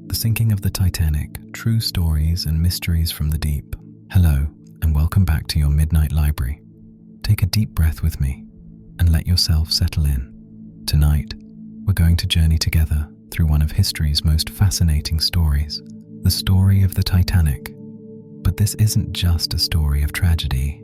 The Sinking of the Titanic, True Stories and Mysteries from the Deep. Hello, and welcome back to your Midnight Library. Take a deep breath with me, and let yourself settle in. Tonight, we're going to journey together through one of history's most fascinating stories, the story of the Titanic. But this isn't just a story of tragedy.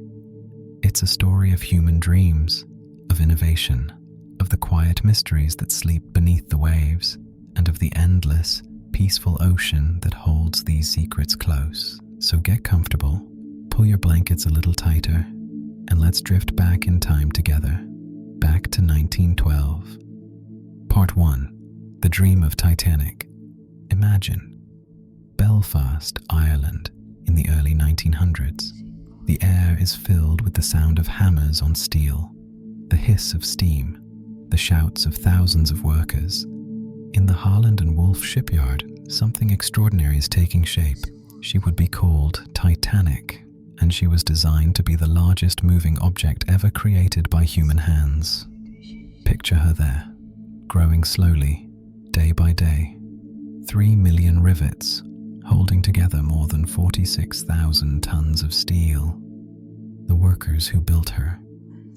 It's a story of human dreams, of innovation, of the quiet mysteries that sleep beneath the waves, and of the endless, peaceful ocean that holds these secrets close. So get comfortable, pull your blankets a little tighter, and let's drift back in time together, back to 1912. Part 1. The Dream of Titanic. Imagine Belfast, Ireland, in the early 1900s. The air is filled with the sound of hammers on steel, the hiss of steam, the shouts of thousands of workers. In the Harland and Wolff shipyard, something extraordinary is taking shape. She would be called Titanic, and she was designed to be the largest moving object ever created by human hands. Picture her there, growing slowly, day by day. 3 million rivets, holding together more than 46,000 tons of steel. The workers who built her,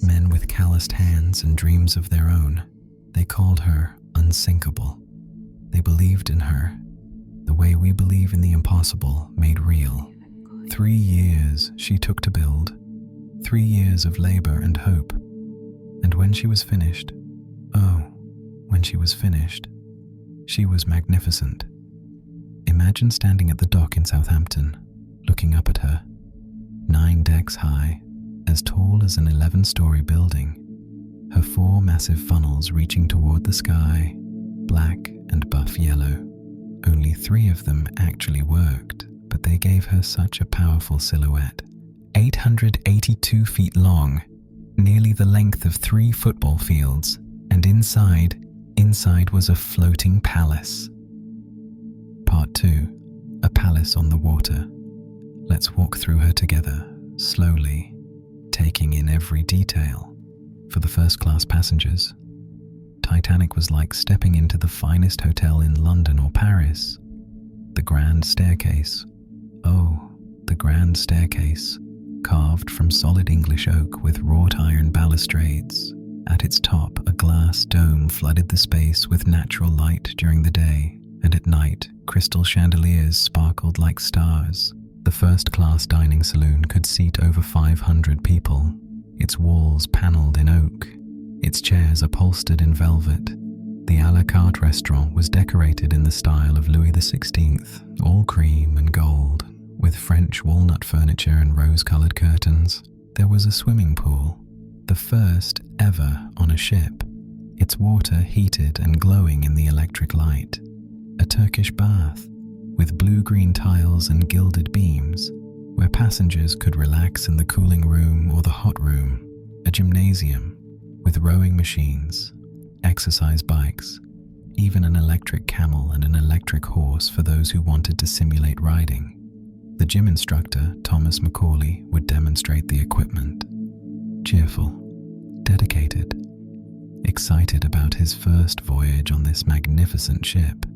men with calloused hands and dreams of their own, they called her unsinkable. They believed in her, the way we believe in the impossible made real. 3 years she took to build, 3 years of labor and hope. And when she was finished, when she was finished, she was magnificent. Imagine standing at the dock in Southampton, looking up at her, 9 decks high, as tall as an 11-story building, her 4 massive funnels reaching toward the sky, black and buff yellow. Only 3 of them actually worked, but they gave her such a powerful silhouette. 882 feet long, nearly the length of 3 football fields, and inside was a floating palace. Part 2. A palace on the water. Let's walk through her together, slowly, taking in every detail. For the first-class passengers, Titanic was like stepping into the finest hotel in London or Paris. The grand staircase. The grand staircase, carved from solid English oak with wrought iron balustrades. At its top, a glass dome flooded the space with natural light during the day, and at night, crystal chandeliers sparkled like stars. The first-class dining saloon could seat over 500 people, its walls paneled in oak, its chairs upholstered in velvet. The a la carte restaurant was decorated in the style of Louis XVI, all cream and gold, with French walnut furniture and rose-colored curtains. There was a swimming pool, the first ever on a ship, its water heated and glowing in the electric light. A Turkish bath, with blue-green tiles and gilded beams, where passengers could relax in the cooling room or the hot room. A gymnasium, with rowing machines, exercise bikes, even an electric camel and an electric horse for those who wanted to simulate riding. The gym instructor, Thomas Macaulay, would demonstrate the equipment. Cheerful, dedicated, excited about his first voyage on this magnificent ship.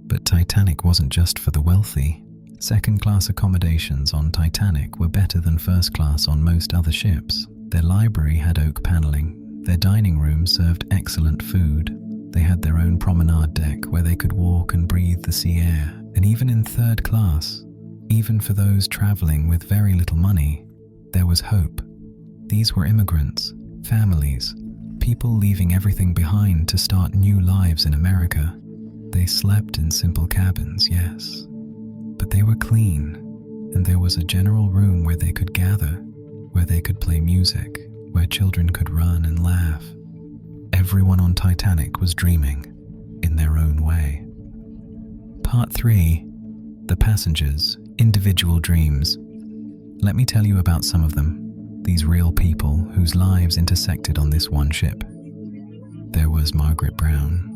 But Titanic wasn't just for the wealthy. Second-class accommodations on Titanic were better than first class on most other ships. Their library had oak paneling. Their dining room served excellent food. They had their own promenade deck where they could walk and breathe the sea air. And even in third class, even for those traveling with very little money, there was hope. These were immigrants, families, people leaving everything behind to start new lives in America. They slept in simple cabins, yes, but they were clean, and there was a general room where they could gather, where they could play music, where children could run and laugh. Everyone on Titanic was dreaming, in their own way. Part 3. The passengers' individual dreams. Let me tell you about some of them, these real people whose lives intersected on this one ship. There was Margaret Brown,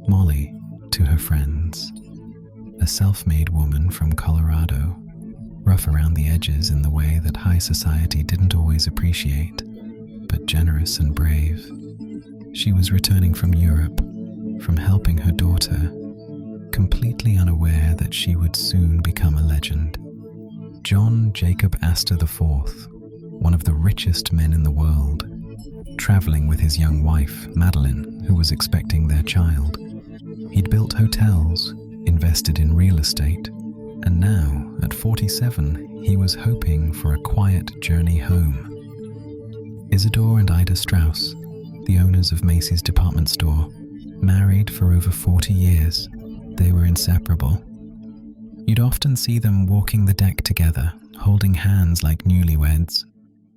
Molly to her friends, a self-made woman from Colorado, rough around the edges in the way that high society didn't always appreciate, but generous and brave. She was returning from Europe, from helping her daughter, completely unaware that she would soon become a legend. John Jacob Astor IV, one of the richest men in the world, traveling with his young wife, Madeline, who was expecting their child. He'd built hotels, invested in real estate, and now, at 47, he was hoping for a quiet journey home. Isidor and Ida Straus, the owners of Macy's department store, married for over 40 years. They were inseparable. You'd often see them walking the deck together, holding hands like newlyweds.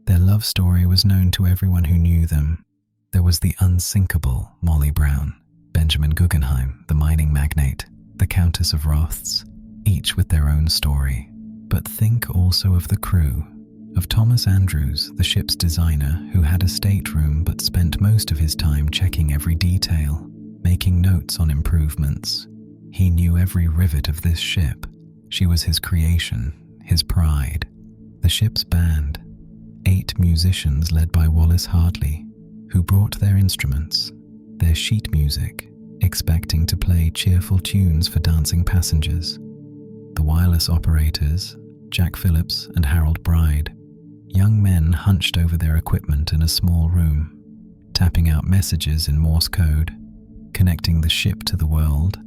Their love story was known to everyone who knew them. There was the unsinkable Molly Brown, Benjamin Guggenheim, the mining magnate, the Countess of Roths, each with their own story. But think also of the crew, of Thomas Andrews, the ship's designer, who had a stateroom but spent most of his time checking every detail, making notes on improvements. He knew every rivet of this ship. She was his creation, his pride. The ship's band, 8 musicians led by Wallace Hartley, who brought their instruments, their sheet music, expecting to play cheerful tunes for dancing passengers. The wireless operators, Jack Phillips and Harold Bride, young men hunched over their equipment in a small room, tapping out messages in Morse code, connecting the ship to the world.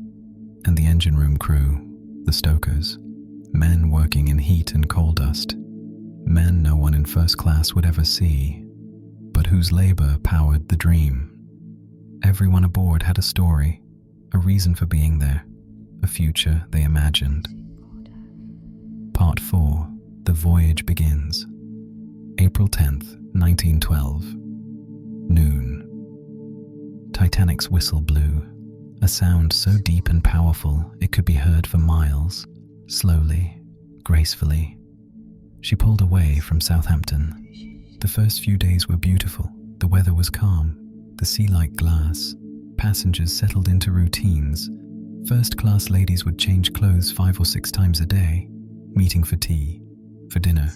And the engine room crew, the stokers, men working in heat and coal dust, men no one in first class would ever see, but whose labor powered the dream. Everyone aboard had a story, a reason for being there, a future they imagined. Part 4. The Voyage begins. April 10th, 1912. Noon. Titanic's whistle blew, a sound so deep and powerful it could be heard for miles, slowly, gracefully. She pulled away from Southampton. The first few days were beautiful. The weather was calm, the sea like glass. Passengers settled into routines. First-class ladies would change clothes 5 or 6 times a day, meeting for tea, for dinner,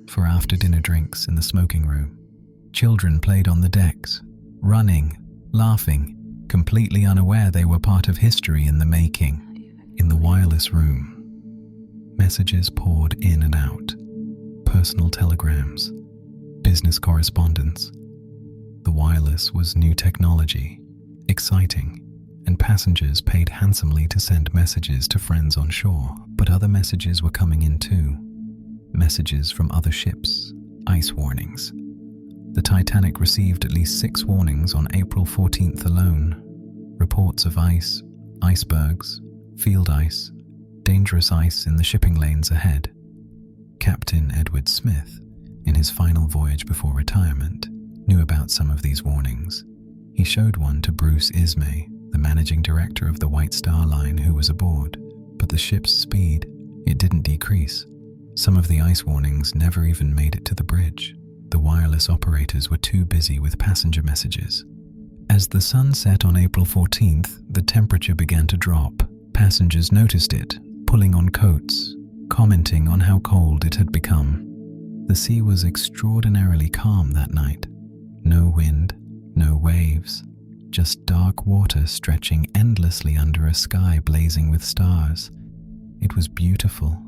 for after-dinner drinks in the smoking room. Children played on the decks, running, laughing, completely unaware they were part of history in the making. In the wireless room, messages poured in and out, personal telegrams, business correspondence. The wireless was new technology, exciting, and passengers paid handsomely to send messages to friends on shore. But other messages were coming in too. Messages from other ships, ice warnings. The Titanic received at least 6 warnings on April 14th alone. Reports of ice, icebergs, field ice, dangerous ice in the shipping lanes ahead. Captain Edward Smith, in his final voyage before retirement, knew about some of these warnings. He showed one to Bruce Ismay, the managing director of the White Star Line, who was aboard. But the ship's speed, it didn't decrease. Some of the ice warnings never even made it to the bridge. The wireless operators were too busy with passenger messages. As the sun set on April 14th, the temperature began to drop. Passengers noticed it, pulling on coats, commenting on how cold it had become. The sea was extraordinarily calm that night. No wind, no waves, just dark water stretching endlessly under a sky blazing with stars. It was beautiful,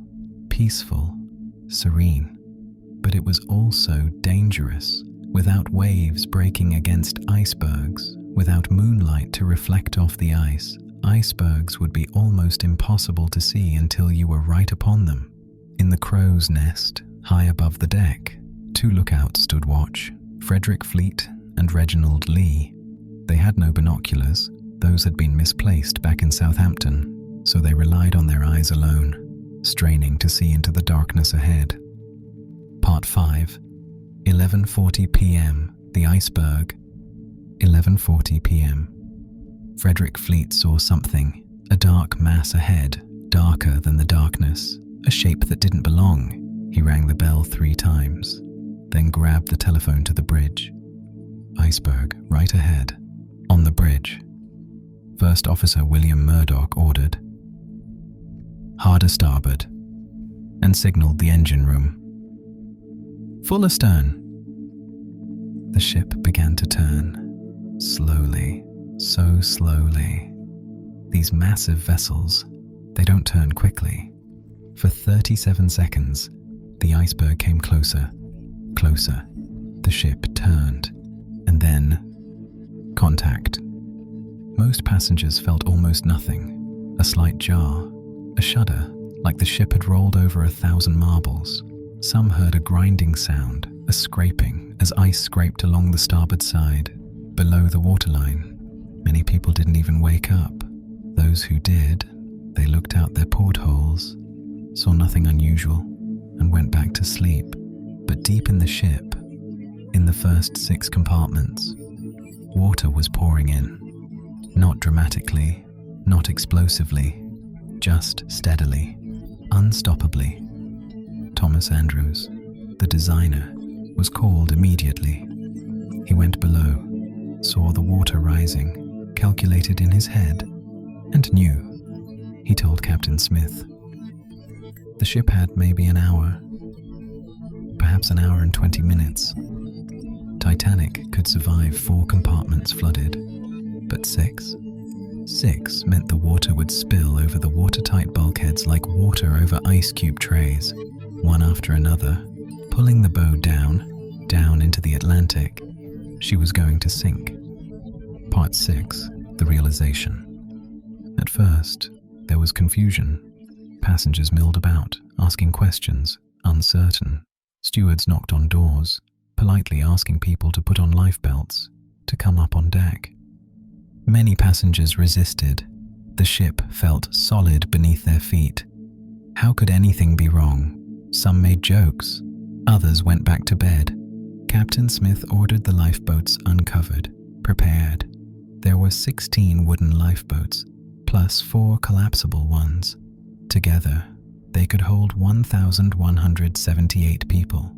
peaceful, serene, but it was also dangerous. Without waves breaking against icebergs, without moonlight to reflect off the ice, icebergs would be almost impossible to see until you were right upon them. In the crow's nest, high above the deck, 2 lookouts stood watch, Frederick Fleet and Reginald Lee. They had no binoculars. Those had been misplaced back in Southampton, so they relied on their eyes alone, straining to see into the darkness ahead. Part 5. 11:40 p.m. The Iceberg. 11:40 p.m. Frederick Fleet saw something, a dark mass ahead, darker than the darkness, a shape that didn't belong. He rang the bell 3 times, then grabbed the telephone to the bridge. Iceberg, right ahead, on the bridge. First Officer William Murdoch ordered, "Hard starboard," and signaled the engine room. "Full astern." The ship began to turn, slowly, so slowly. These massive vessels, They don't turn quickly. For 37 seconds, the iceberg came closer, closer. The ship turned, and then contact. Most passengers felt almost nothing. A slight jar, a shudder, like the ship had rolled over 1,000 marbles. Some heard a grinding sound, a scraping, as ice scraped along the starboard side, below the waterline. Many people didn't even wake up. Those who did, they looked out their portholes, saw nothing unusual, and went back to sleep. But deep in the ship, in the first 6 compartments, water was pouring in. Not dramatically, not explosively, just steadily, unstoppably. Thomas Andrews, the designer, was called immediately. He went below, saw the water rising, calculated in his head, and knew. He told Captain Smith. The ship had maybe an hour, perhaps an hour and 20 minutes. Titanic could survive 4 compartments flooded, but 6? 6 meant the water would spill over the watertight bulkheads like water over ice cube trays, one after another, pulling the boat down into the Atlantic. She was going to sink. Part 6, the realization. At first, there was confusion. Passengers milled about, asking questions, uncertain. Stewards knocked on doors, politely asking people to put on lifebelts, to come up on deck. Many passengers resisted. The ship felt solid beneath their feet. How could anything be wrong? Some made jokes. Others went back to bed. Captain Smith ordered the lifeboats uncovered, prepared. There were 16 wooden lifeboats, plus 4 collapsible ones. Together, they could hold 1,178 people.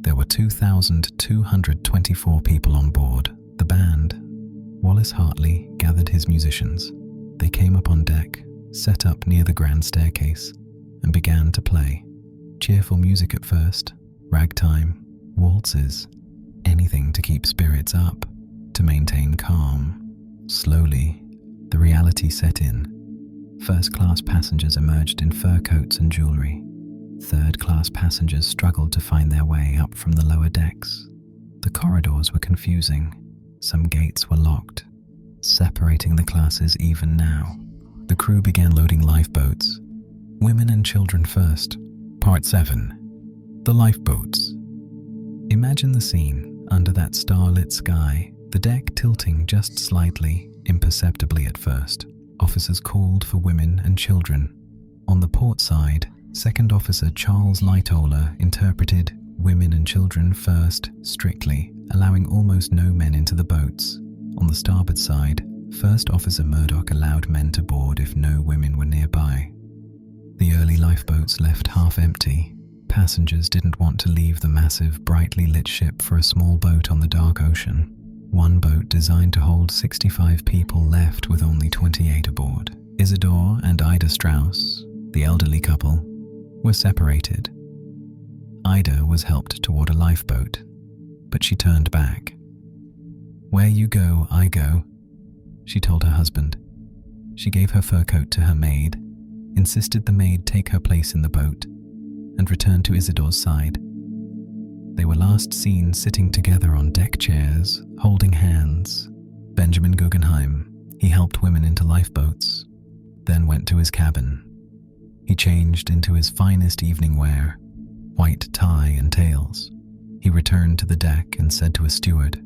There were 2,224 people on board. The band. Wallace Hartley gathered his musicians. They came up on deck, set up near the grand staircase, and began to play. Cheerful music at first, ragtime, waltzes, anything to keep spirits up, to maintain calm. Slowly, the reality set in. First-class passengers emerged in fur coats and jewelry. Third-class passengers struggled to find their way up from the lower decks. The corridors were confusing. Some gates were locked, separating the classes even now. The crew began loading lifeboats. Women and children first. Part 7. The lifeboats. Imagine the scene under that starlit sky, the deck tilting just slightly, imperceptibly at first. Officers called for women and children. On the port side, Second Officer Charles Lightoller interpreted women and children first, strictly, allowing almost no men into the boats. On the starboard side, First Officer Murdoch allowed men to board if no women were nearby. The early lifeboats left half empty. Passengers didn't want to leave the massive, brightly lit ship for a small boat on the dark ocean. One boat designed to hold 65 people left with only 28 aboard. Isidor and Ida Straus, the elderly couple, were separated. Ida was helped toward a lifeboat, but she turned back. "Where you go, I go," she told her husband. She gave her fur coat to her maid, insisted the maid take her place in the boat, and returned to Isidor's side. They were last seen sitting together on deck chairs, holding hands. Benjamin Guggenheim, he helped women into lifeboats, then went to his cabin. He changed into his finest evening wear, white tie and tails. He returned to the deck and said to a steward,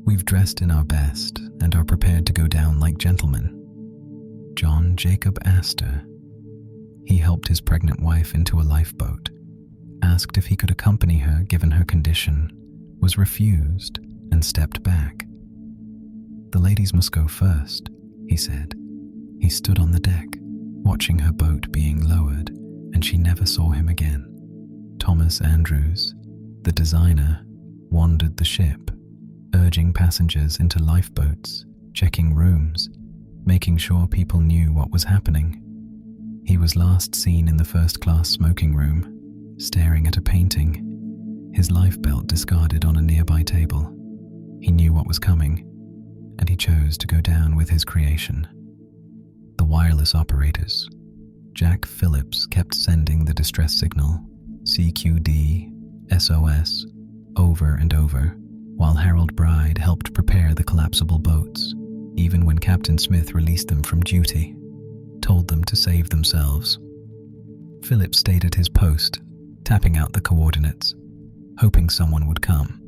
"We've dressed in our best and are prepared to go down like gentlemen." John Jacob Astor. He helped his pregnant wife into a lifeboat, asked if he could accompany her given her condition, was refused, and stepped back. "The ladies must go first," he said. He stood on the deck, watching her boat being lowered, and she never saw him again. Thomas Andrews, the designer, wandered the ship, urging passengers into lifeboats, checking rooms, making sure people knew what was happening. He was last seen in the first-class smoking room, staring at a painting, his lifebelt discarded on a nearby table. He knew what was coming, and he chose to go down with his creation. The wireless operators, Jack Phillips kept sending the distress signal, CQD, SOS, over and over, while Harold Bride helped prepare the collapsible boats, even when Captain Smith released them from duty, told them to save themselves. Phillips stayed at his post, tapping out the coordinates, hoping someone would come.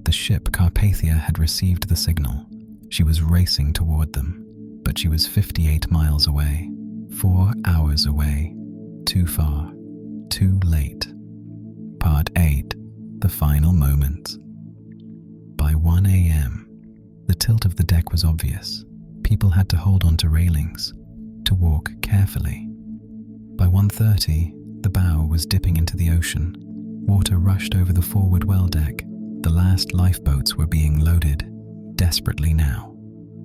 The ship Carpathia had received the signal. She was racing toward them, but she was 58 miles away, 4 hours away, too far, too late. Part 8. The Final Moments. By 1 a.m., the tilt of the deck was obvious. People had to hold onto railings, to walk carefully. By 1:30, the bow was dipping into the ocean. Water rushed over the forward well deck. The last lifeboats were being loaded, desperately now.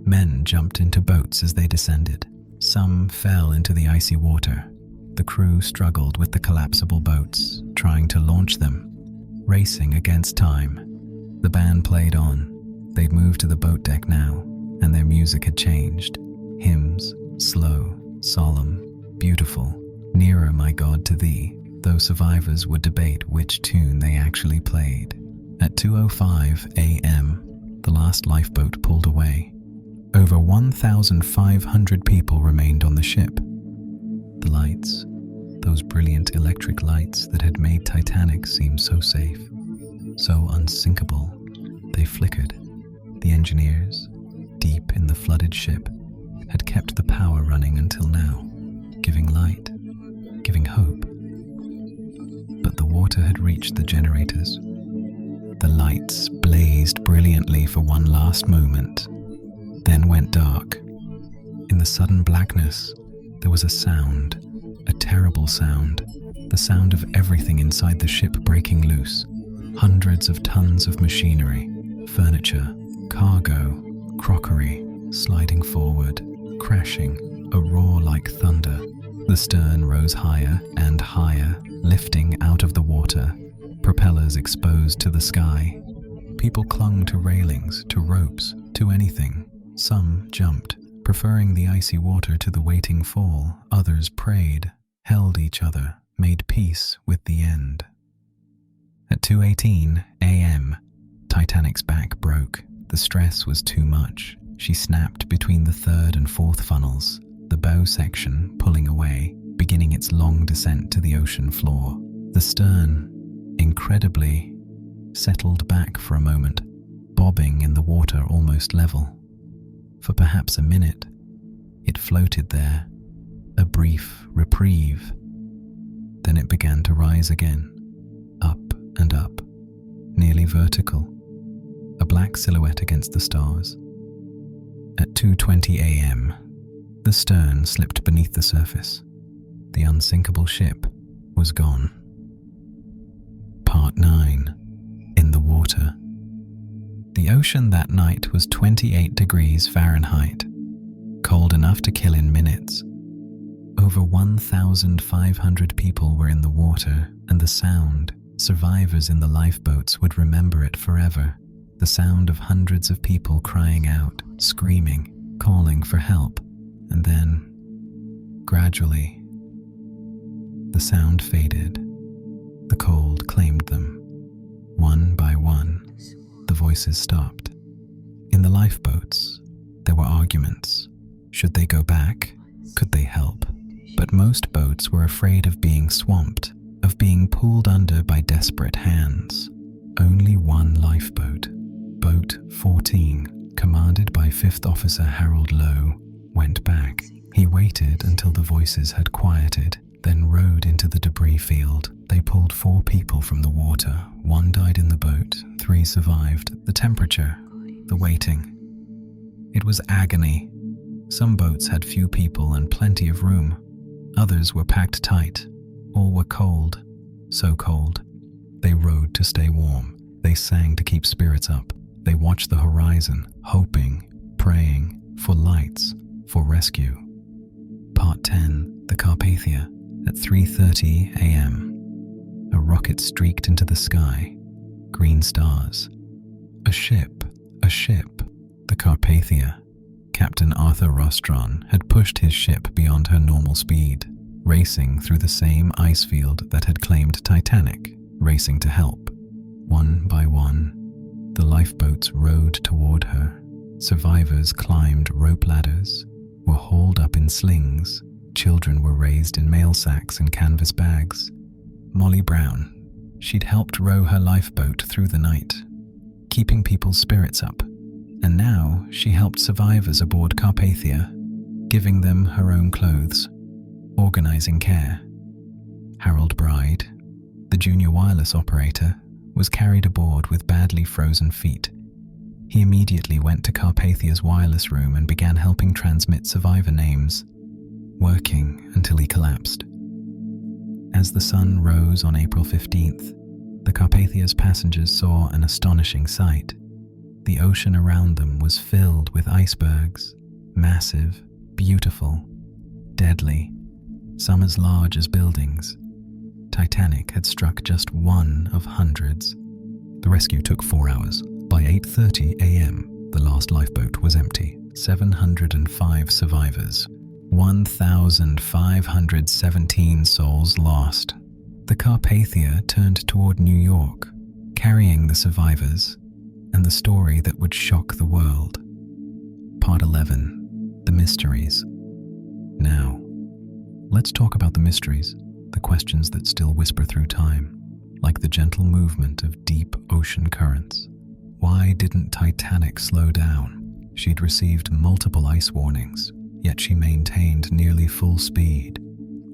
Men jumped into boats as they descended. Some fell into the icy water. The crew struggled with the collapsible boats, trying to launch them, racing against time. The band played on. They'd moved to the boat deck now, and their music had changed. Hymns, slow, solemn, beautiful, nearer, my God, to thee, though survivors would debate which tune they actually played. At 2:05 a.m., the last lifeboat pulled away. Over 1,500 people remained on the ship. The lights, those brilliant electric lights that had made Titanic seem so safe, so unsinkable, they flickered. The engineers, deep in the flooded ship, had kept the power running until now, giving light, giving hope. But the water had reached the generators. The lights blazed brilliantly for one last moment, then went dark. In the sudden blackness, there was a sound, a terrible sound, the sound of everything inside the ship breaking loose. Hundreds of tons of machinery, furniture, cargo, crockery, sliding forward, crashing, a roar like thunder. The stern rose higher and higher, lifting out of the water, propellers exposed to the sky. People clung to railings, to ropes, to anything. Some jumped, preferring the icy water to the waiting fall. Others prayed, held each other, made peace with the end. At 2:18 a.m., Titanic's back broke. The stress was too much. She snapped between the third and fourth funnels, the bow section pulling away, beginning its long descent to the ocean floor. The stern, incredibly, settled back for a moment, bobbing in the water almost level. For perhaps a minute, it floated there, a brief reprieve. Then it began to rise again, up and up, nearly vertical, a black silhouette against the stars. At 2:20 a.m., the stern slipped beneath the surface. The unsinkable ship was gone. Part 9. In the water. The ocean that night was 28 degrees Fahrenheit, cold enough to kill in minutes. Over 1,500 people were in the water, and the sound, survivors in the lifeboats would remember it forever. The sound of hundreds of people crying out, screaming, calling for help. And then, gradually, the sound faded. The cold claimed them. One by one, the voices stopped. In the lifeboats, there were arguments. Should they go back? Could they help? But most boats were afraid of being swamped, of being pulled under by desperate hands. Only one lifeboat, Boat 14, commanded by 5th Officer Harold Lowe, went back. He waited until the voices had quieted, then rowed into the debris field. They pulled 4 people from the water. 1 died in the boat, 3 survived. The temperature, the waiting. It was agony. Some boats had few people and plenty of room. Others were packed tight. All were cold, so cold. They rowed to stay warm. They sang to keep spirits up. They watched the horizon, hoping, praying, for lights, for rescue. Part 10. The Carpathia. At 3:30 a.m., a rocket streaked into the sky. Green stars. A ship. The Carpathia. Captain Arthur Rostron had pushed his ship beyond her normal speed. racing through the same ice field that had claimed Titanic, racing to help. One by one, the lifeboats rowed toward her. Survivors climbed rope ladders, were hauled up in slings. Children were raised in mail sacks and canvas bags. Molly Brown, she'd helped row her lifeboat through the night, keeping people's spirits up. And now she helped survivors aboard Carpathia, giving them her own clothes, organizing care. Harold Bride, the junior wireless operator, was carried aboard with badly frozen feet. He immediately went to Carpathia's wireless room and began helping transmit survivor names, working until he collapsed. As the sun rose on April 15th, the Carpathia's passengers saw an astonishing sight. The ocean around them was filled with icebergs, massive, beautiful, deadly, some as large as buildings. Titanic had struck just one of hundreds. The rescue took 4 hours. By 8:30 a.m., the last lifeboat was empty. 705 survivors, 1,517 souls lost. The Carpathia turned toward New York, carrying the survivors and the story that would shock the world. Part 11. The Mysteries. Now, let's talk about the mysteries, the questions that still whisper through time, like the gentle movement of deep ocean currents. Why didn't Titanic slow down? She'd received multiple ice warnings, yet she maintained nearly full speed.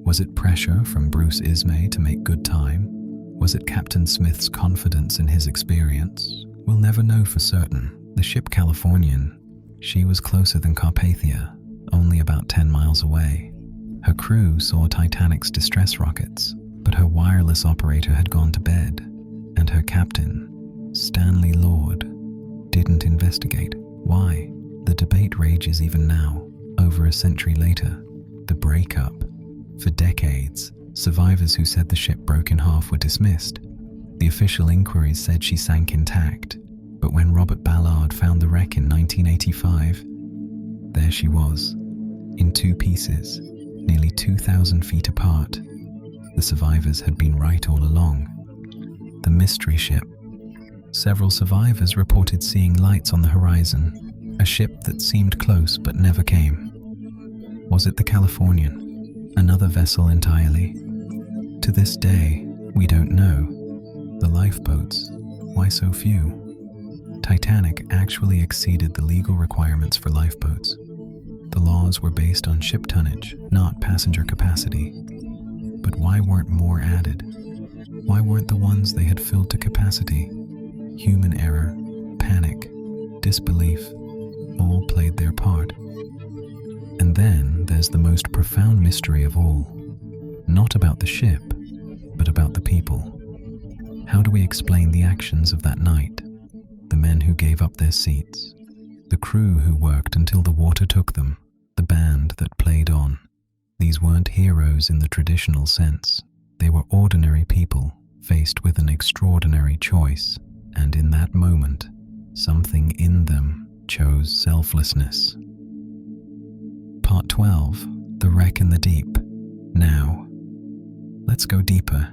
Was it pressure from Bruce Ismay to make good time? Was it Captain Smith's confidence in his experience? We'll never know for certain. The ship Californian, she was closer than Carpathia, only about 10 miles away. Her crew saw Titanic's distress rockets, but her wireless operator had gone to bed, and her captain, Stanley Lord, didn't investigate. Why? The debate rages even now, over a century later. The breakup. For decades, survivors who said the ship broke in half were dismissed. The official inquiries said she sank intact, but when Robert Ballard found the wreck in 1985, there she was, in two pieces, nearly 2,000 feet apart. The survivors had been right all along. The mystery ship. Several survivors reported seeing lights on the horizon, a ship that seemed close but never came. Was it the Californian? Another vessel entirely? To this day, we don't know. The lifeboats, why so few? Titanic actually exceeded the legal requirements for lifeboats. The laws were based on ship tonnage, not passenger capacity. But why weren't more added? Why weren't the ones they had filled to capacity? Human error, panic, disbelief, all played their part. And then there's the most profound mystery of all. Not about the ship, but about the people. How do we explain the actions of that night? The men who gave up their seats, the crew who worked until the water took them, the band that played on. These weren't heroes in the traditional sense. They were ordinary people faced with an extraordinary choice, and in that moment, something in them chose selflessness. Part 12. The Wreck in the Deep. Now, let's go deeper.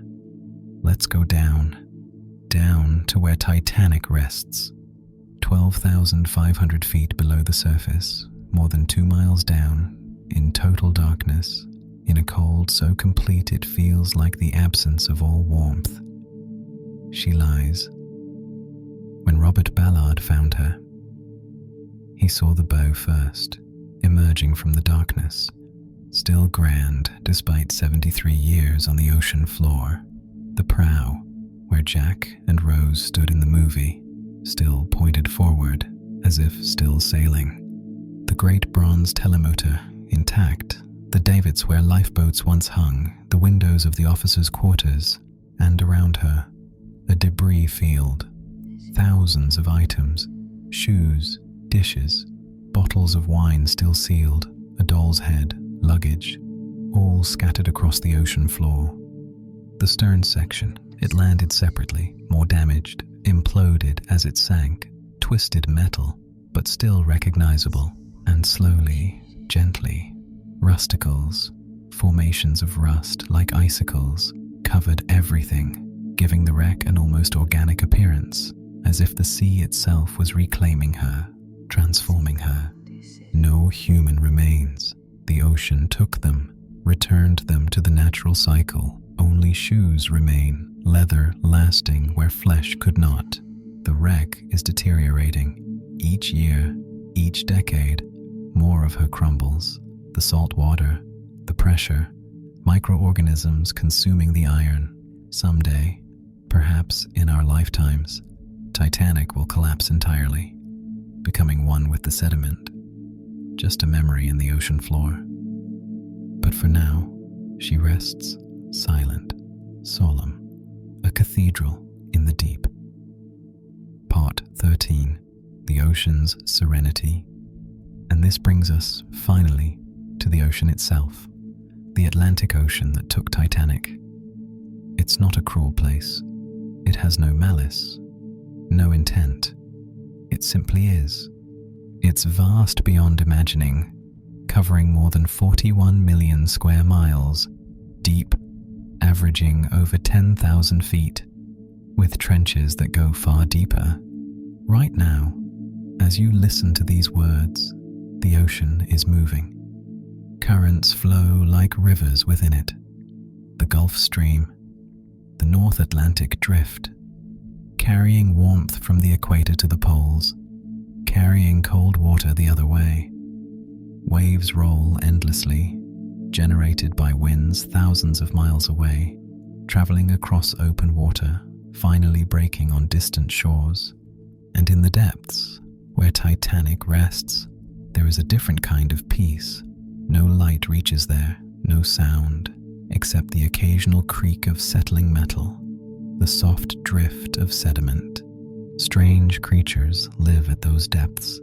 Let's go down to where Titanic rests. 12,500 feet below the surface, more than 2 miles down, in total darkness, in a cold so complete it feels like the absence of all warmth. She lies. When Robert Ballard found her, he saw the bow first, emerging from the darkness, still grand despite 73 years on the ocean floor. The prow, where Jack and Rose stood in the movie, still pointed forward, as if still sailing. The great bronze telemotor, intact, the davits where lifeboats once hung, the windows of the officers' quarters, and around her, a debris field. Thousands of items, shoes, dishes, bottles of wine still sealed, a doll's head, luggage, all scattered across the ocean floor. The stern section, it landed separately, more damaged, imploded as it sank, twisted metal, but still recognizable, and slowly, gently, rusticles, Formations of rust like icicles covered everything, giving the wreck an almost organic appearance, as if the sea itself was reclaiming her, transforming her. No human remains. The ocean took them, returned them to the natural cycle. Only shoes remain, leather lasting where flesh could not. The wreck is deteriorating. Each year, each decade, more of her crumbles. The salt water, the pressure, microorganisms consuming the iron. Someday, perhaps in our lifetimes, Titanic will collapse entirely, becoming one with the sediment, just a memory in the ocean floor. But for now, she rests, silent, solemn, a cathedral in the deep. Part 13, The Ocean's Serenity. And this brings us, finally, to the ocean itself, the Atlantic Ocean that took Titanic. It's not a cruel place. It has no malice, no intent. It simply is. It's vast beyond imagining, covering more than 41 million square miles, deep, averaging over 10,000 feet, with trenches that go far deeper. Right now, as you listen to these words, the ocean is moving. Currents flow like rivers within it. The Gulf Stream, the North Atlantic Drift, carrying warmth from the equator to the poles, carrying cold water the other way. Waves roll endlessly, generated by winds thousands of miles away, traveling across open water, finally breaking on distant shores. And in the depths, where Titanic rests, there is a different kind of peace. No light reaches there, no sound, except the occasional creak of settling metal, the soft drift of sediment. Strange creatures live at those depths,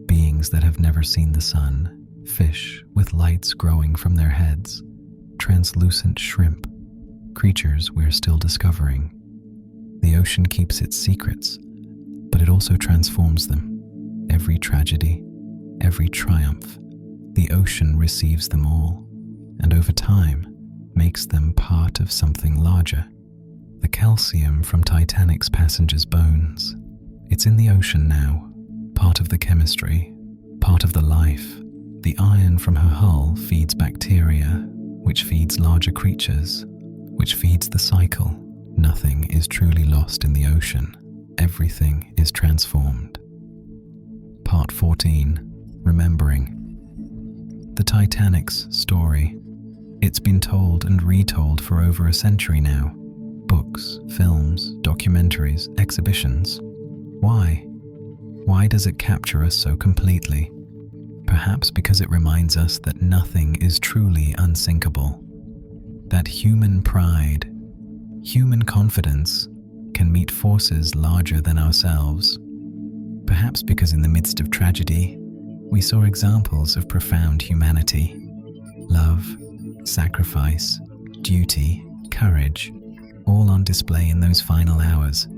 beings that have never seen the sun, fish with lights growing from their heads, translucent shrimp, creatures we're still discovering. The ocean keeps its secrets, but it also transforms them. Every tragedy, every triumph, the ocean receives them all, and over time makes them part of something larger. The calcium from Titanic's passengers' bones, it's in the ocean now, part of the chemistry, part of the life. The iron from her hull feeds bacteria, which feeds larger creatures, which feeds the cycle. Nothing is truly lost in the ocean. Everything is transformed. Part 14, Remembering. The Titanic's story. It's been told and retold for over a century now. Books, films, documentaries, exhibitions. Why? Why does it capture us so completely? Perhaps because it reminds us that nothing is truly unsinkable. That human pride, human confidence, can meet forces larger than ourselves. Perhaps because in the midst of tragedy, we saw examples of profound humanity. Love, sacrifice, duty, courage, all on display in those final hours.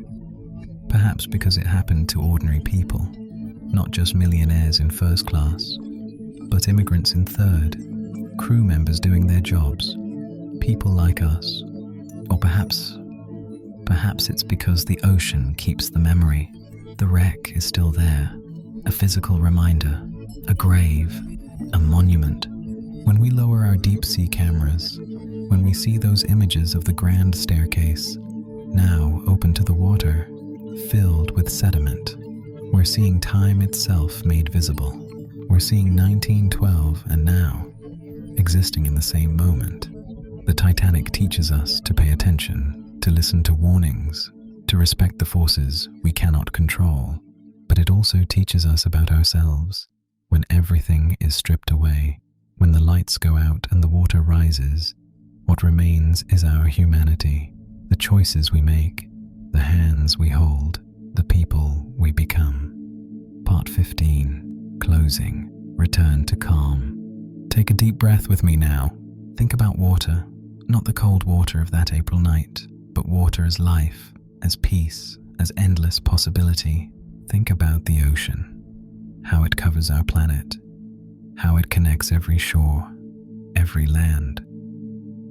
Perhaps because it happened to ordinary people, not just millionaires in first class, but immigrants in third, crew members doing their jobs, people like us. Or perhaps it's because the ocean keeps the memory. The wreck is still there, a physical reminder, a grave, a monument. When we lower our deep-sea cameras, when we see those images of the grand staircase, now open to the water, filled with sediment, we're seeing time itself made visible. We're seeing 1912 and now, existing in the same moment. The Titanic teaches us to pay attention, to listen to warnings, to respect the forces we cannot control. But it also teaches us about ourselves. When everything is stripped away, when the lights go out and the water rises, what remains is our humanity, the choices we make, the hands we hold, the people we become. Part 15, Closing. Return to calm. Take a deep breath with me now. Think about water, not the cold water of that April night, but water as life, as peace, as endless possibility. Think about the ocean. How it covers our planet, how it connects every shore, every land,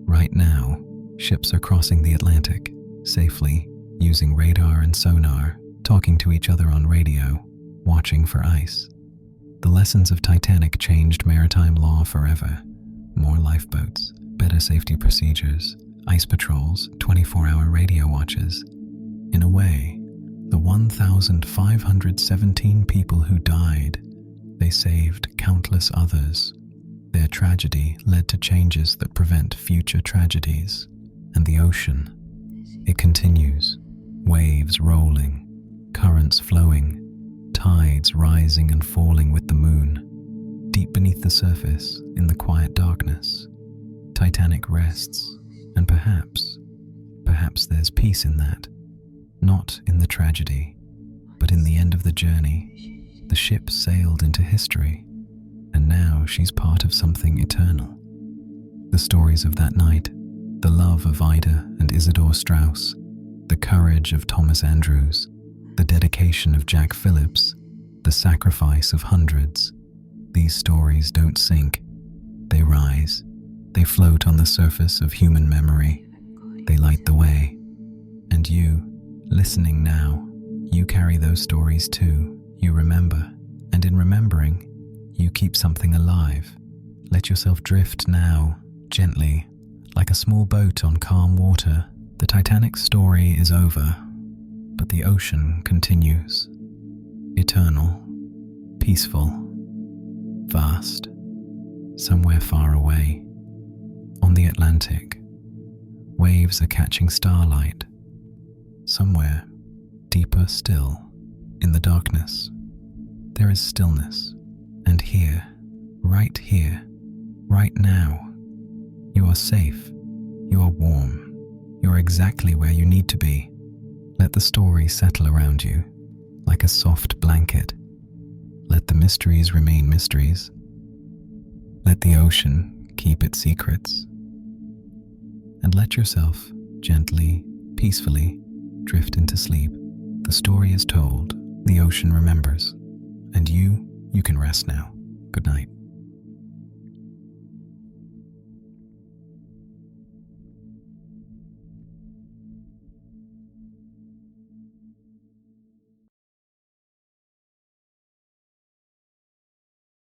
Right now, ships are crossing the Atlantic safely, using radar and sonar, talking to each other on radio, watching for ice. The lessons of Titanic changed maritime law forever. More lifeboats, better safety procedures, ice patrols, 24-hour radio watches. In a way, the 1,517 people who died, they saved countless others. Their tragedy led to changes that prevent future tragedies. And the ocean, it continues. Waves rolling, currents flowing, tides rising and falling with the moon. Deep beneath the surface, in the quiet darkness, Titanic rests, and perhaps there's peace in that. Not in the tragedy, but in the end of the journey. The ship sailed into history, and now she's part of something eternal. The stories of that night, the love of Ida and Isidor Straus, the courage of Thomas Andrews, the dedication of Jack Phillips, the sacrifice of hundreds. These stories don't sink. They rise. They float on the surface of human memory. They light the way. And you, listening now, you carry those stories too. You remember. And in remembering, you keep something alive. Let yourself drift now, gently, like a small boat on calm water. The Titanic story is over, but the ocean continues. Eternal, peaceful, vast, somewhere far away. On the Atlantic, waves are catching starlight. Somewhere, deeper still, in the darkness, there is stillness. And here, right now, you are safe, you are warm, you're exactly where you need to be. Let the story settle around you, like a soft blanket. Let the mysteries remain mysteries. Let the ocean keep its secrets. And let yourself gently, peacefully, drift into sleep. The story is told, the ocean remembers, and you can rest now.